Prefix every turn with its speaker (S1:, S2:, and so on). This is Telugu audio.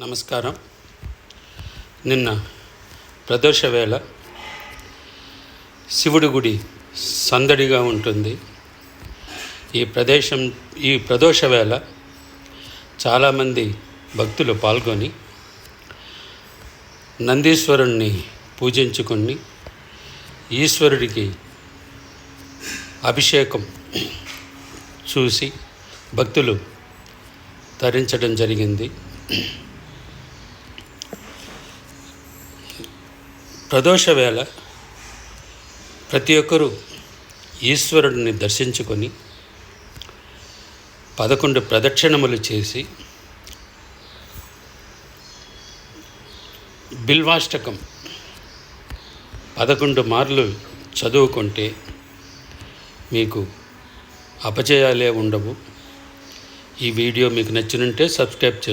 S1: నమస్కారం. నిన్న ప్రదోష వేళ శివుడి గుడి సందడిగా ఉంటుంది. ఈ ప్రదోష వేళ చాలామంది భక్తులు పాల్గొని నందీశ్వరుణ్ణి పూజించుకొని ఈశ్వరుడికి అభిషేకం చూసి భక్తులు తరించడం జరిగింది. ప్రదోష వేళ ప్రతి ఒక్కరూ ఈశ్వరుడిని దర్శించుకొని 11 ప్రదక్షిణములు చేసి బిల్వాష్టకం 11 మార్లు చదువుకుంటే మీకు అపజయాలే ఉండవు. ఈ వీడియో మీకు నచ్చినుంటే సబ్స్క్రైబ్ చేసుకోండి.